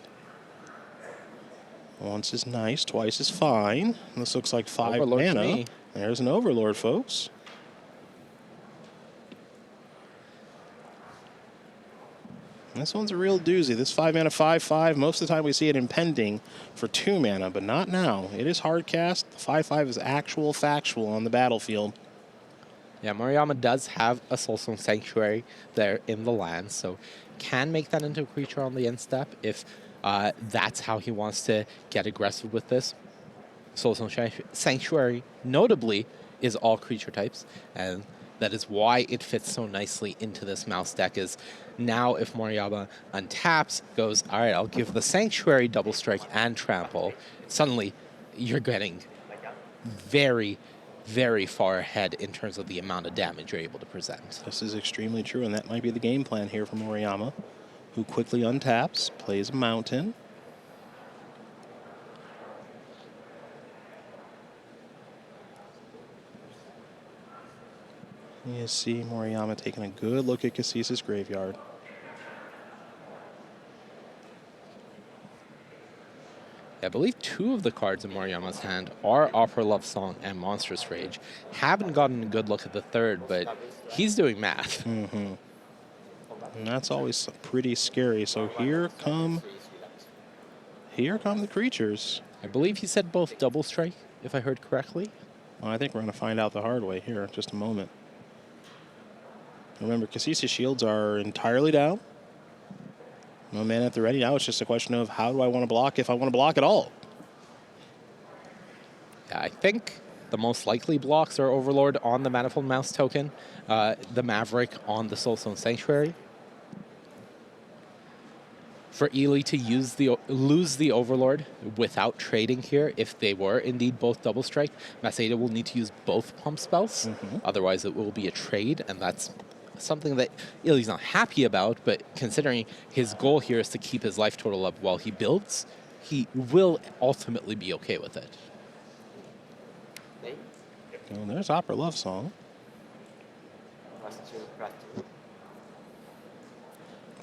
Once is nice, twice is fine. This looks like 5 Overlord to mana. me. There's an Overlord, folks. This one's a real doozy. This 5 mana 5/5, most of the time we see it impending for 2 mana, but not now. It is hard cast. The 5/5 is actual factual on the battlefield. Yeah, Moriyama does have a Soulstone Sanctuary there in the land, so can make that into a creature on the end step if that's how he wants to get aggressive with this. Soulstone Sanctuary, notably, is all creature types, and that is why it fits so nicely into this mouse deck. Is now if Moriyama untaps, goes, all right, I'll give the Sanctuary double strike and trample, suddenly you're getting very, very far ahead in terms of the amount of damage you're able to present. This is extremely true, and that might be the game plan here for Moriyama, who quickly untaps, plays a mountain. You see Moriyama taking a good look at Kassis' graveyard. I believe 2 of the cards in Moriyama's hand are Opera Love Song and Monstrous Rage. Haven't gotten a good look at the third, but he's doing math. And that's always pretty scary. So here come the creatures. I believe he said both double strike, if I heard correctly. Well, I think we're going to find out the hard way here in just a moment. Remember, Kassis' shields are entirely down. No mana at the ready. Now it's just a question of how do I want to block, if I want to block at all. Yeah, I think the most likely blocks are Overlord on the Manifold Mouse token, the Maverick on the Soulstone Sanctuary. For Ely to lose the Overlord without trading here, if they were indeed both double strike, Masahide will need to use both pump spells. Otherwise, it will be a trade, and that's something that Ely's not happy about, but considering his goal here is to keep his life total up while he builds, he will ultimately be okay with it. And there's Opera Love Song.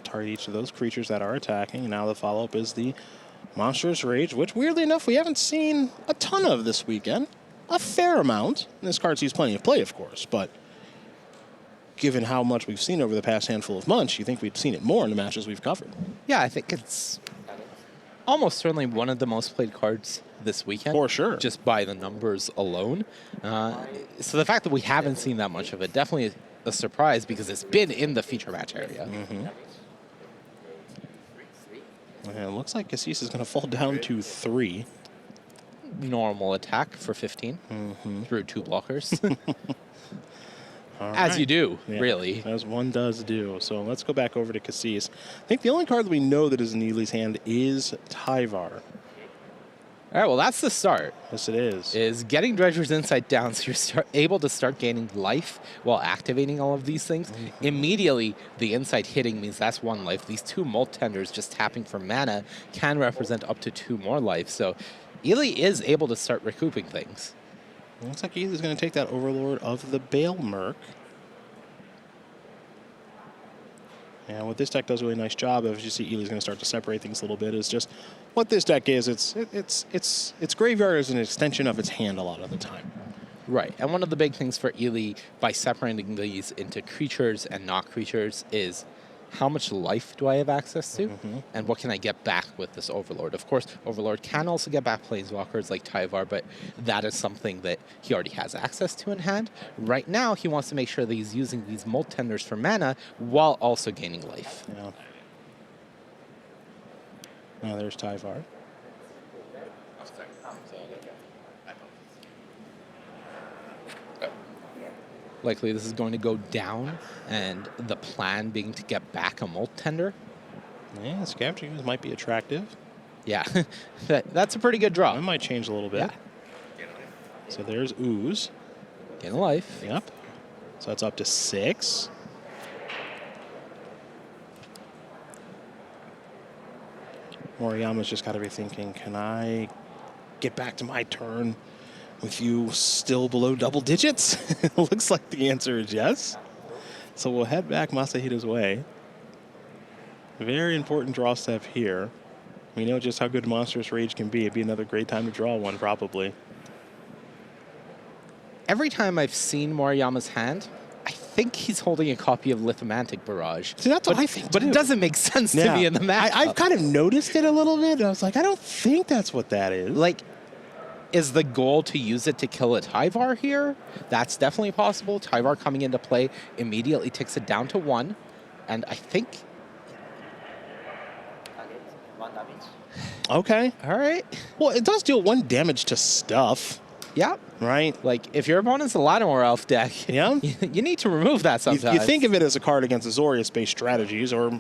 Target each of those creatures that are attacking. And now the follow-up is the Monstrous Rage, which weirdly enough we haven't seen a ton of this weekend. A fair amount. And this card sees plenty of play, of course, but given how much we've seen over the past handful of months, you think we've seen it more in the matches we've covered. Yeah, I think it's almost certainly one of the most played cards this weekend. For sure. Just by the numbers alone. So the fact that we haven't seen that much of it, definitely a surprise because it's been in the feature match area. And it looks like Kassis is going to fall down to 3. Normal attack for 15 through 2 blockers. All As right. you do, Yeah, really. as one does do. So let's go back over to Kassis. I think the only card that we know that is in Ely's hand is Tyvar. All right, well, that's the start. Yes, it is. Is getting Dredger's Insight down so you're able to start gaining life while activating all of these things. Immediately, the Insight hitting means that's 1 life. These 2 Molt Tenders just tapping for mana can represent up to 2 more life. So Ely is able to start recouping things. Looks like Ely's going to take that Overlord of the Bale Merc. And what this deck does a really nice job of, as you see Ely's going to start to separate things a little bit, is just what this deck is. Its graveyard is an extension of its hand a lot of the time. Right, and one of the big things for Ely by separating these into creatures and not creatures is how much life do I have access to, and what can I get back with this Overlord? Of course, Overlord can also get back Planeswalkers like Tyvar, but that is something that he already has access to in hand. Right now, he wants to make sure that he's using these Molt Tenders for mana while also gaining life. Yeah. Now there's Tyvar. Likely this is going to go down, and the plan being to get back a Molt Tender. Yeah, Scavengers might be attractive. Yeah, that's a pretty good draw. It might change a little bit. Yeah. So there's Ooze. Gain a life. Yep. So that's up to 6. Moriyama's just got to be thinking, can I get back to my turn with you still below double digits? Looks like the answer is yes. So we'll head back Masahide's way. Very important draw step here. We know just how good Monstrous Rage can be. It'd be another great time to draw one, probably. Every time I've seen Moriyama's hand, I think he's holding a copy of Lithomantic Barrage. See, that's what I think, But too. it doesn't make sense to me in the matchup. I've kind of noticed it a little bit. And I was like, I don't think that's what that is. Like, is the goal to use it to kill a Tyvar here? That's definitely possible. Tyvar coming into play immediately takes it down to 1. And I think... Okay. All right. Well, it does deal 1 damage to stuff, Yeah. right? Like, if your opponent's a Lattimore Elf deck, Yeah. you need to remove that You, sometimes. you think of it as a card against Azorius-based strategies, or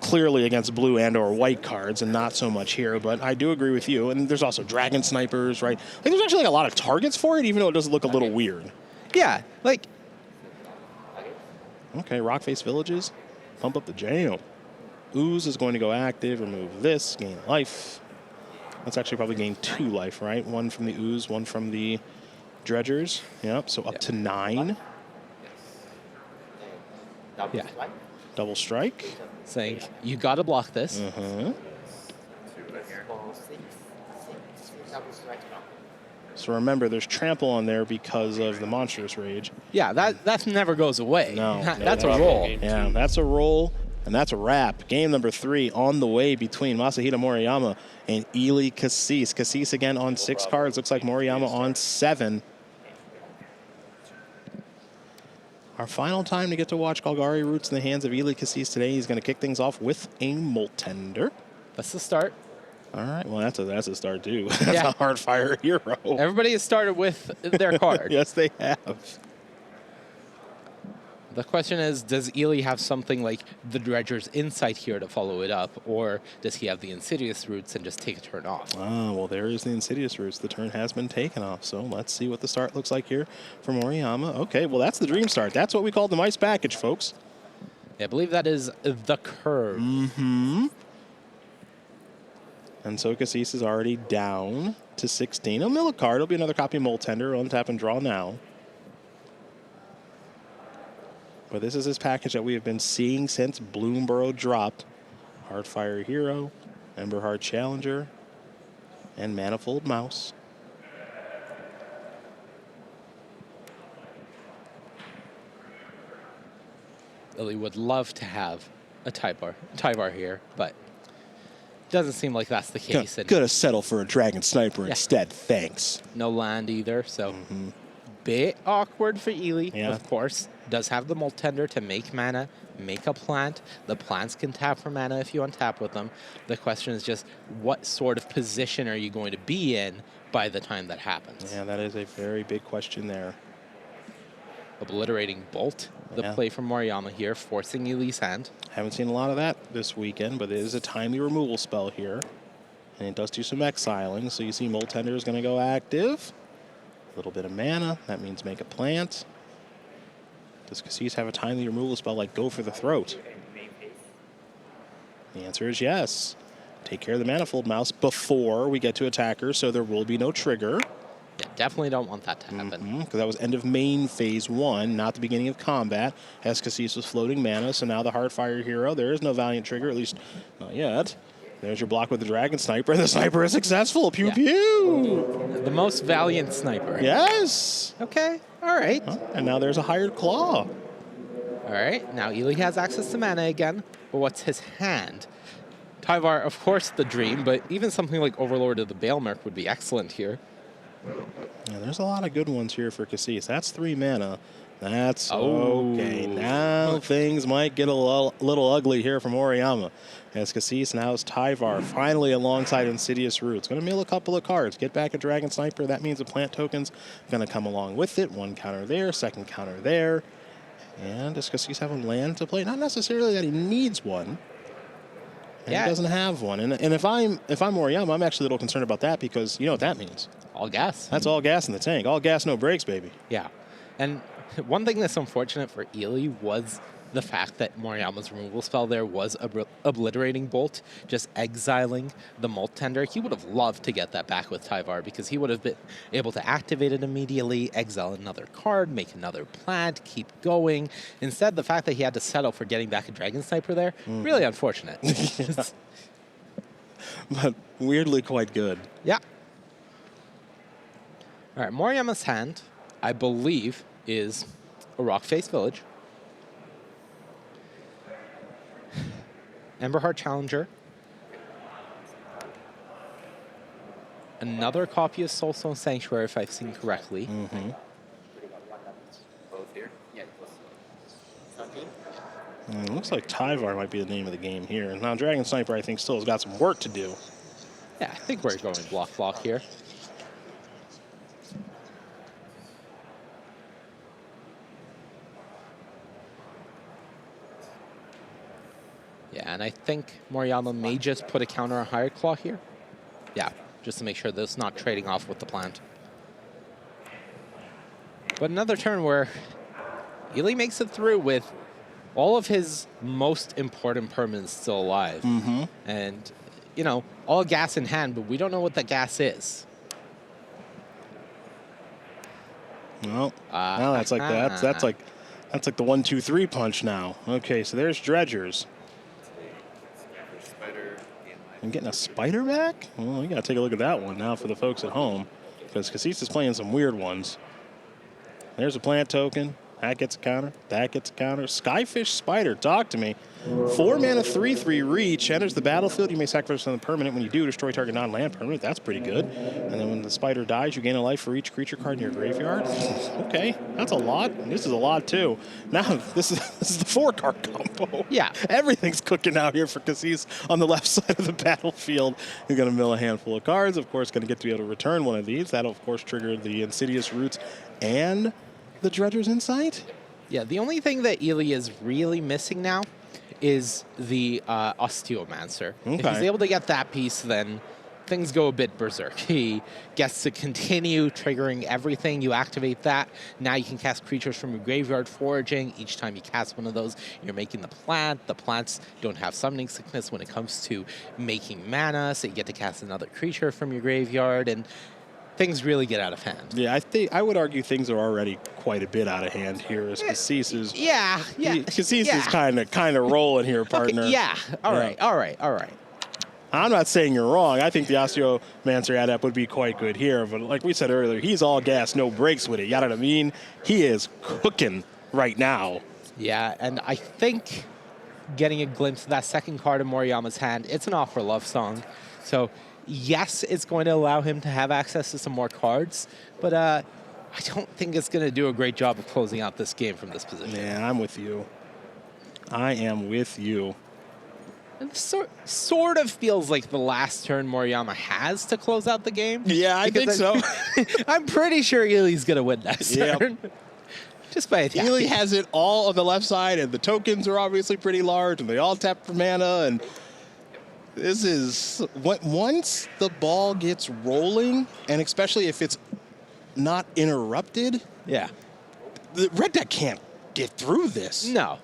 clearly against blue and or white cards, and not so much here. But I do agree with you. And there's also Dragon Snipers, right? Like, there's actually like a lot of targets for it, even though it does look a little weird. Yeah, like, Okay, Rockface Villages. Pump up the jam. Ooze is going to go active. Remove this. Gain life. That's actually probably gain 2 life, right? 1 from the Ooze, 1 from the Dredgers. Yep, so up to 9. yeah, Double strike. saying, you got to block this. So remember, there's trample on there because of the Monstrous Rage. Yeah, that never goes away. No, That's no, a no. roll. Yeah, that's a roll, and that's a wrap. Game number 3 on the way between Masahide Moriyama and Ely Kassis. Kassis again on 6 cards. Looks like Moriyama on 7. Our final time to get to watch Golgari Roots in the hands of Ely Kassis today. He's going to kick things off with a Molt Tender. That's the start. All right, well, that's a start, too. That's Yeah. a hard fire hero. Everybody has started with their card. Yes, they have. The question is, does Ely have something like the Dredger's Insight here to follow it up, or does he have the Insidious Roots and just take a turn off? Ah, well, there is the Insidious Roots. The turn has been taken off, so let's see what the start looks like here for Moriyama. Okay, well, that's the dream start. That's what we call the mice package, folks. I believe that is the curve. And so Kassis is already down to 16. He'll mill a card. It'll be another copy of Molt Tender. Untap and draw now. But this is his package that we have been seeing since Bloomborough dropped. Heartfire Hero, Emberheart Challenger, and Manifold Mouse. Ely would love to have a Tyvar here, but doesn't seem like that's the case. And Gonna settle for a Dragon Sniper Yeah. instead, thanks. no land either, so bit awkward for Ely, Yeah. of course. Does have the Molt Tender to make mana, make a plant. The plants can tap for mana if you untap with them. The question is just, what sort of position are you going to be in by the time that happens? Yeah, that is a very big question there. Obliterating Bolt, the Yeah. play from Moriyama here, forcing Ili's hand. Haven't seen a lot of that this weekend, but it is a timely removal spell here. And it does do some exiling, so you see Moltender is going to go active. A little bit of mana, that means make a plant. Does Kassis have a timely removal spell like Go for the Throat? The answer is yes. Take care of the Manifold Mouse before we get to attackers, so there will be no trigger. Yeah, definitely don't want that to happen. Because that was end of main phase 1, not the beginning of combat. As Kassis was floating mana, so now the Heartfire hero, there is no Valiant trigger, at least not yet. There's your block with the Dragon Sniper, and the Sniper is successful. Pew Yeah. pew! The most valiant sniper. Yes! Okay, all right. And now there's a Hired Claw. All right, now Ili has access to mana again, but what's his hand? Tyvar, of course, the Dream, but even something like Overlord of the Baelmerk would be excellent here. Yeah, there's a lot of good ones here for Kassis. That's 3 mana. That's Oh. okay. Now things might get a little ugly here for Moriyama. As Kassis now is Tyvar, finally alongside Insidious Roots. Going to mill a couple of cards. Get back a Dragon Sniper. That means the plant token's going to come along with it. 1 counter there, 2nd counter there. And does Kassis have a land to play? Not necessarily that he needs one. And Yeah. he doesn't have one. And if I'm Moriyama, I'm actually a little concerned about that because you know what that means. All gas. That's all gas in the tank. All gas, no brakes, baby. Yeah. And one thing that's unfortunate for Ili was the fact that Moriyama's removal spell there was Obliterating Bolt, just exiling the Moltender. He would have loved to get that back with Tyvar because he would have been able to activate it immediately, exile another card, make another plant, keep going. Instead, the fact that he had to settle for getting back a Dragon Sniper there, really unfortunate. But weirdly quite good. Yeah. All right, Moriyama's hand, I believe, is a Rock-Face Village. Emberheart Challenger. Another copy of Soulstone Sanctuary, if I've seen correctly. Both here. Yeah. And it looks like Tyvar might be the name of the game here. Now, Dragon Sniper, I think, still has got some work to do. Yeah, I think we're going block here. Yeah, and I think Moriyama may just put a counter on Hired Claw here. Yeah, just to make sure that it's not trading off with the plant. But another turn where Ili makes it through with all of his most important permanents still alive. And, you know, all gas in hand, but we don't know what that gas is. Well, now that's like that's like the 1-2-3 punch now. Okay, so there's Dredgers. Spider. I'm getting a Spider back? Well, we got to take a look at that one now for the folks at home because Kassis is playing some weird ones. There's a plant token. That gets a counter. That gets a counter. Skyfish Spider, talk to me. 4 mana, 3/3 reach. Enters the battlefield. You may sacrifice another permanent. When you do, destroy target non-land permanent. That's pretty good. And then when the spider dies, you gain a life for each creature card in your graveyard. Okay, that's a lot. This is a lot too. Now this is the 4-card combo. Yeah. Everything's cooking out here for Kassis on the left side of the battlefield. You're going to mill a handful of cards. Of course, going to get to be able to return one of these. That'll of course trigger the Insidious Roots and the Dredger's Insight. Yeah, the only thing that Ili is really missing now is the Osteomancer. If he's Okay. able to get that piece, then things go a bit berserk. He gets to continue triggering everything. You activate that. Now you can cast creatures from your graveyard foraging. Each time you cast one of those, you're making the plant. The plants don't have summoning sickness when it comes to making mana, so you get to cast another creature from your graveyard, and things really get out of hand. Yeah, I would argue things are already quite a bit out of hand here as Kassis is. Yeah. Kassis is kind of rolling here, partner. Okay, yeah. All Yeah. right. I'm not saying you're wrong. I think the Osteomancer adept would be quite good here, but like we said earlier, he's all gas, no brakes with it. You know what I mean? He is cooking right now. Yeah, and I think getting a glimpse of that second card in Moriyama's hand, it's an Offer Love song. So, yes, it's going to allow him to have access to some more cards, but I don't think it's going to do a great job of closing out this game from this position. Yeah, I'm with you. I am with you. And this sort of feels like the last turn Moriyama has to close out the game. Yeah, I think Because so. I'm pretty sure Ili's going to win that Yep. turn. Just by attacking. Ely has it all on the left side, and the tokens are obviously pretty large, and they all tap for mana, and this is... Once the ball gets rolling, and especially if it's not interrupted, Yeah. the red deck can't get through this. No.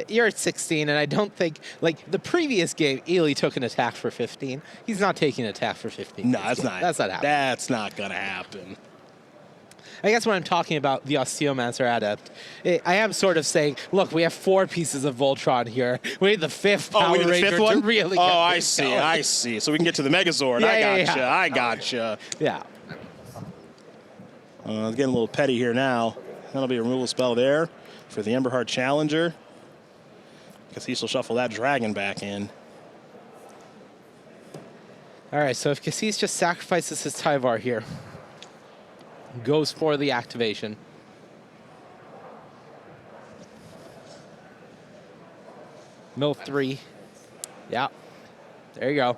You're at 16, and I don't think, like, the previous game, Ely took an attack for 15. He's not taking an attack for 15. No, that's not. That's not happening. That's not going to happen. I guess when I'm talking about the Osteomancer Adept, I am sort of saying, look, we have 4 pieces of Voltron here. We need the 5th Power we need the Ranger 5th one? to really Oh, get I this see, going. I see. So we can get to the Megazord. Yeah, I gotcha. Yeah. Getting a little petty here now. That'll be a removal spell there for the Emberheart Challenger. Kassis will shuffle that dragon back in. All right, so if Kassis just sacrifices his Tyvar here, goes for the activation. Mill 3. Yeah. There you go.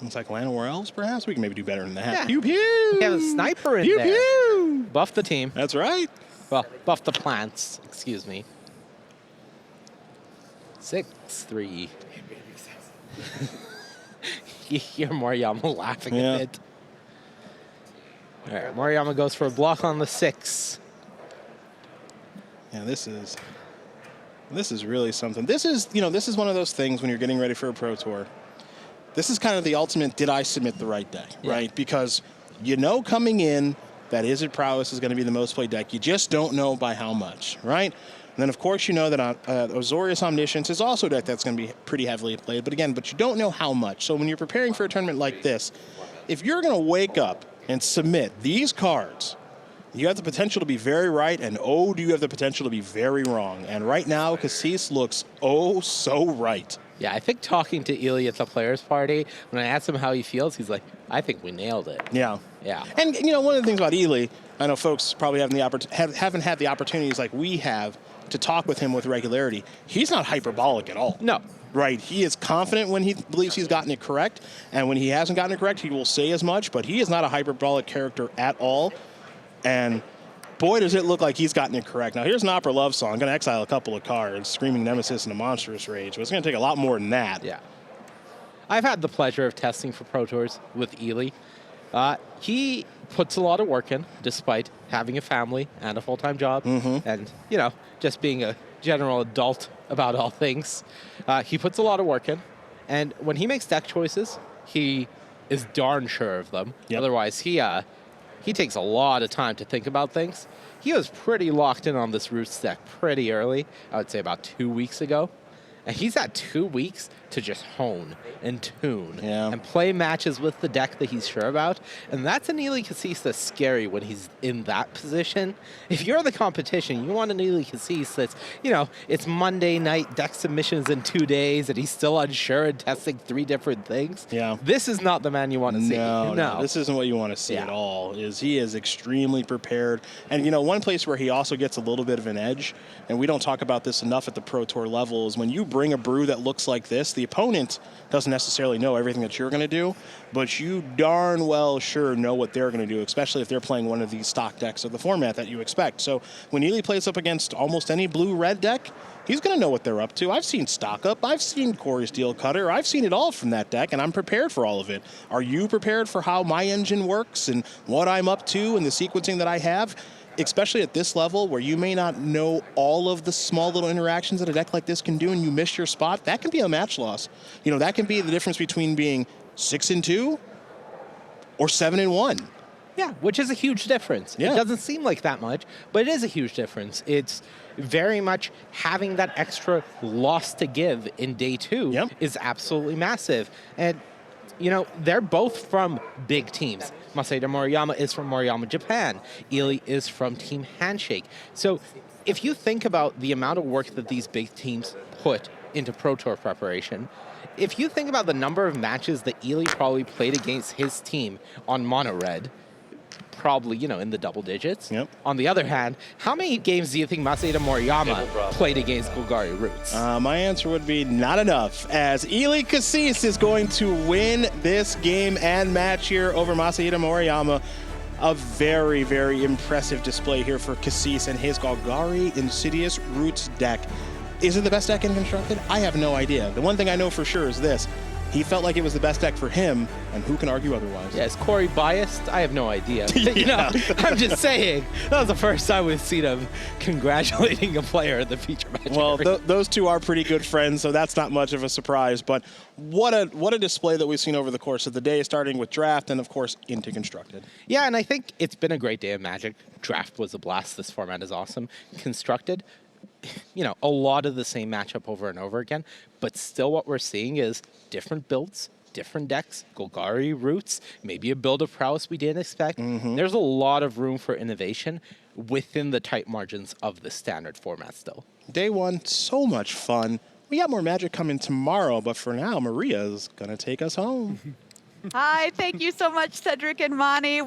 Looks like Land War Elves, perhaps? We can maybe do better than that. Yeah. Pew, pew! We have a sniper in Pew, there. pew! Buff the team. That's right. Well, buff the plants, excuse me. 6-3. You hear Moriyama laughing Yeah. a bit. All right, Moriyama goes for a block on the 6. Yeah, this is really something. This is one of those things when you're getting ready for a Pro Tour. This is kind of the ultimate, did I submit the right deck, Yeah. right? Because you know coming in that Izzet Prowess is going to be the most played deck. You just don't know by how much, right? And then, of course, you know that Azorius Omniscience is also a deck that's going to be pretty heavily played. But again, you don't know how much. So when you're preparing for a tournament like this, if you're going to wake up and submit these cards, you have the potential to be very right, and oh, do you have the potential to be very wrong. And right now, Kassis looks oh so right. Yeah, I think talking to Ely at the players' party, when I asked him how he feels, he's like, I think we nailed it. Yeah. Yeah. And, one of the things about Ely, I know folks probably haven't had the opportunities like we have to talk with him with regularity. He's not hyperbolic at all. No. Right. He is confident when he believes he's gotten it correct. And when he hasn't gotten it correct, he will say as much. But he is not a hyperbolic character at all. And boy, does it look like he's gotten it correct. Now, here's an Opera Love Song. I'm going to exile a couple of cards, Screaming Nemesis and a Monstrous Rage. But it's going to take a lot more than that. Yeah. I've had the pleasure of testing for Pro Tours with Ely. He puts a lot of work in, despite having a family and a full-time job. Mm-hmm. And, just being a general adult about all things. He puts a lot of work in. And when he makes deck choices, he is darn sure of them. Yep. Otherwise, he takes a lot of time to think about things. He was pretty locked in on this Roots deck pretty early, I would say about 2 weeks ago. And he's had 2 weeks to just hone and tune and play matches with the deck that he's sure about. And that's an Ely Kassis that's scary when he's in that position. If you're the competition, you want an Ely Kassis that's, it's Monday night, deck submissions in 2 days, and he's still unsure and testing 3 different things. Yeah. This is not the man you want to see. No, this isn't what you want to see at all. He is extremely prepared. And, one place where he also gets a little bit of an edge, and we don't talk about this enough at the Pro Tour level, is when you bring a brew that looks like this, the opponent doesn't necessarily know everything that you're going to do, but you darn well sure know what they're going to do, especially if they're playing one of these stock decks of the format that you expect. So when Ely plays up against almost any blue-red deck, he's going to know what they're up to. I've seen Stock Up. I've seen Corey's Deal Cutter. I've seen it all from that deck, and I'm prepared for all of it. Are you prepared for how my engine works and what I'm up to and the sequencing that I have? Especially at this level where you may not know all of the small little interactions that a deck like this can do and you miss your spot, that can be a match loss. That can be the difference between being 6-2 or 7-1. Yeah, which is a huge difference. Yeah. It doesn't seem like that much, but it is a huge difference. It's very much having that extra loss to give in day 2 is absolutely massive. And, they're both from big teams. Masahide Moriyama is from Moriyama, Japan. Ely is from Team Handshake. So if you think about the amount of work that these big teams put into Pro Tour preparation, if you think about the number of matches that Ely probably played against his team on Mono Red, probably, in the double digits. Yep. On the other hand, how many games do you think Masahide Moriyama Double problem. played against Golgari Roots? My answer would be not enough, as Eli Kassis is going to win this game and match here over Masahide Moriyama. A very, very impressive display here for Kassis and his Golgari Insidious Roots deck. Is it the best deck in Constructed? I have no idea. The one thing I know for sure is this. He felt like it was the best deck for him, and who can argue otherwise? Yeah, is Corey biased? I have no idea. Yeah. I'm just saying, that was the first time we've seen him congratulating a player in the feature match. Well, those two are pretty good friends, so that's not much of a surprise. But what a display that we've seen over the course of the day, starting with Draft and, of course, into Constructed. Yeah, and I think it's been a great day of Magic. Draft was a blast. This format is awesome. Constructed, a lot of the same matchup over and over again, but still what we're seeing is different builds, different decks, Golgari Roots, maybe a build of prowess we didn't expect. There's a lot of room for innovation within the tight margins of the standard format still. Day one, so much fun. We got more Magic coming tomorrow, but for now, Maria's going to take us home. Hi, thank you so much, Cedric and Monty.